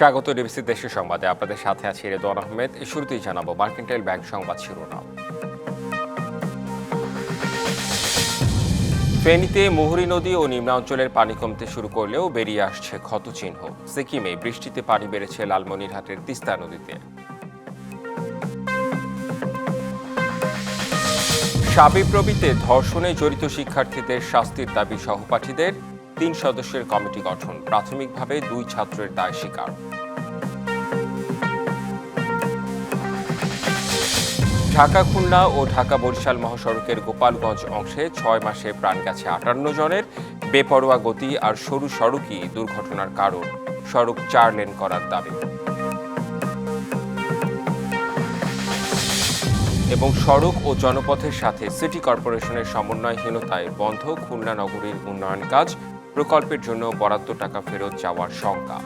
স্বাগত ডিবিসি দেশের সংবাদে আপনাদের সাথে আছি রেদওয়ান আহমেদ। শুরুতেই জানাবো মার্কেন্টাইল ব্যাংক সংবাদ শিরোনাম। ফেনীতে মুহুরী নদী ও নিম্নাঞ্চলের পানি কমতে শুরু করলেও বেরিয়ে আসছে ক্ষতচিহ্ন। সিকিমে বৃষ্টিতে পানি বেড়েছে লালমনিরহাটের তিস্তা নদীতে। শাবিপ্রবিতে ধর্ষণে জড়িত শিক্ষার্থীদের শাস্তির দাবি সহপাঠীদের। ৩ সদস্যের কমিটি গঠন। প্রাথমিকভাবে ২ ছাত্রের দায় স্বীকার। ঢাকা খুলনা ও ঢাকা বরিশাল মহাসড়কের গোপালগঞ্জ অংশে ৬ মাসে প্রাণ গেছে ৫৮ জনের। বেপরোয়া গতি আর সরু সড়কই দুর্ঘটনার কারণ। সড়ক ৪ লেন করার দাবি। এবং সড়ক ও জনপথের সাথে সিটি কর্পোরেশনের সমন্বয়হীনতায় বন্ধ খুলনা নগরীর উন্নয়ন কাজ। প্রকল্পের জন্য বরাদ্দ টাকা ফেরত যাওয়ার শঙ্কা।